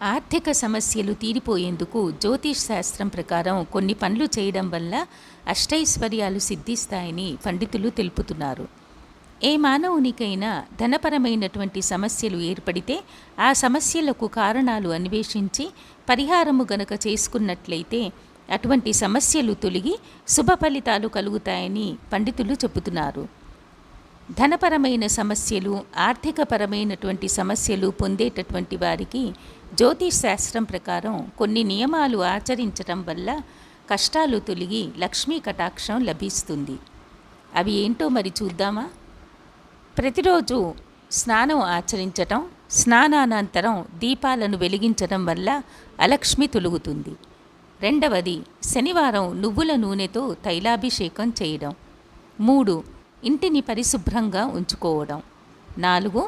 ఆర్థిక సమస్యలు తీరిపోయేందుకు జ్యోతిష్ శాస్త్రం ప్రకారం కొన్ని పనులు చేయడం వల్ల అష్టైశ్వర్యాలు సిద్ధిస్తాయని పండితులు తెలుపుతున్నారు. ఏ మానవునికైనా ధనపరమైనటువంటి సమస్యలు ఏర్పడితే ఆ సమస్యలకు కారణాలు అన్వేషించి పరిహారము గనక చేసుకున్నట్లయితే అటువంటి సమస్యలు తొలగి శుభ ఫలితాలు కలుగుతాయని పండితులు చెబుతున్నారు. ధనపరమైన సమస్యలు, ఆర్థికపరమైనటువంటి సమస్యలు పొందేటటువంటి వారికి జ్యోతిష్ శాస్త్రం ప్రకారం కొన్ని నియమాలు ఆచరించటం వల్ల కష్టాలు తొలగి లక్ష్మీ కటాక్షం లభిస్తుంది. అవి ఏంటో మరి చూద్దామా? ప్రతిరోజు స్నానం ఆచరించటం, స్నానానంతరం దీపాలను వెలిగించడం వల్ల అలక్ష్మి తొలుగుతుంది. రెండవది, శనివారం నువ్వుల నూనెతో తైలాభిషేకం చేయడం. 3, ఇంటిని పరిశుభ్రంగా ఉంచుకోవడం. 4,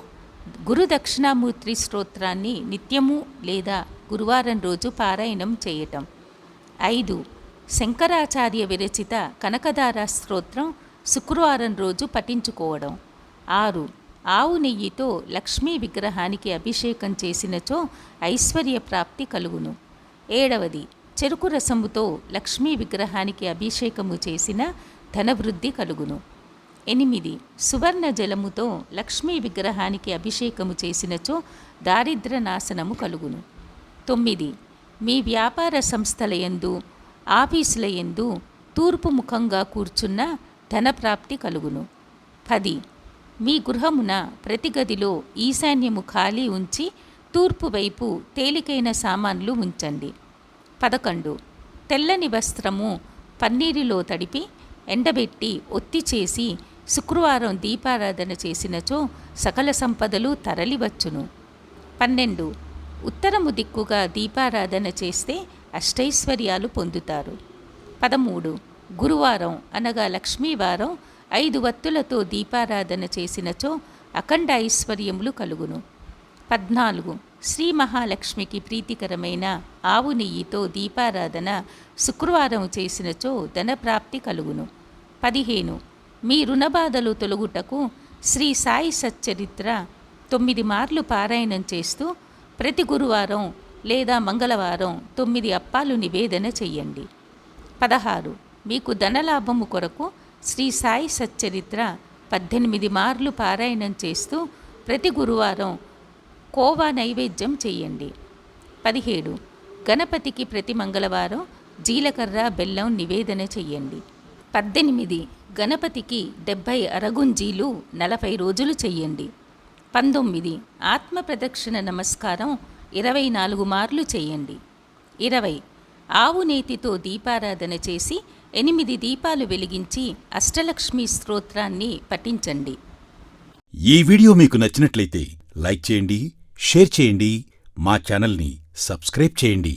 గురు దక్షిణామూర్తి స్తోత్రాన్ని నిత్యము లేదా గురువారం రోజు పారాయణం చేయటం. 5, శంకరాచార్య విరచిత కనకదార స్తోత్రం శుక్రవారం రోజు పఠించుకోవడం. 6, ఆవు నెయ్యితో లక్ష్మీ విగ్రహానికి అభిషేకం చేసినచో ఐశ్వర్య ప్రాప్తి కలుగును. 7వది, చెరుకు రసముతో లక్ష్మీ విగ్రహానికి అభిషేకము చేసిన ధనవృద్ధి కలుగును. 8, సువర్ణ జలముతో లక్ష్మీ విగ్రహానికి అభిషేకము చేసినచో దారిద్ర్య నాశనము కలుగును. 9, మీ వ్యాపార సంస్థలయందు, ఆఫీసులయందు తూర్పు ముఖంగా కూర్చున్న ధనప్రాప్తి కలుగును. 10, మీ గృహమున ప్రతి గదిలో ఈశాన్యము ఖాళీ ఉంచి తూర్పు వైపు తేలికైన సామాన్లు ఉంచండి. 11, తెల్లని వస్త్రము పన్నీరులో తడిపి ఎండబెట్టి ఒత్తి చేసి శుక్రవారం దీపారాధన చేసినచో సకల సంపదలు తరలివచ్చును. 12, ఉత్తరము దిక్కుగా దీపారాధన చేస్తే అష్టైశ్వర్యాలు పొందుతారు. 13, గురువారం అనగా లక్ష్మీవారం 5 వత్తులతో దీపారాధన చేసినచో అఖండ ఐశ్వర్యములు కలుగును. 14, శ్రీ మహాలక్ష్మికి ప్రీతికరమైన ఆవు నెయ్యితో దీపారాధన శుక్రవారం చేసినచో ధనప్రాప్తి కలుగును. 15, మీ రుణబాధలు తొలగుటకు శ్రీ సాయి సచ్చరిత్ర 9 మార్లు పారాయణం చేస్తూ ప్రతి గురువారం లేదా మంగళవారం 9 అప్పాలు నివేదన చెయ్యండి. 16, మీకు ధనలాభము కొరకు శ్రీ సాయి సచ్చరిత్ర 18 మార్లు పారాయణం చేస్తూ ప్రతి గురువారం కోవా నైవేద్యం చేయండి. 17, గణపతికి ప్రతి మంగళవారం జీలకర్ర బెల్లం నివేదన చెయ్యండి. 18, గణపతికి 70 అరగుంజీలు 40 రోజులు చెయ్యండి. 19, ఆత్మ ప్రదక్షిణ నమస్కారం 24 మార్లు చేయండి. 20, ఆవు నేతితో దీపారాధన చేసి 8 దీపాలు వెలిగించి అష్టలక్ష్మి స్తోత్రాన్ని పఠించండి. ఈ వీడియో మీకు నచ్చినట్లయితే లైక్ చేయండి, షేర్ చేయండి, మా ఛానల్ని సబ్స్క్రైబ్ చేయండి.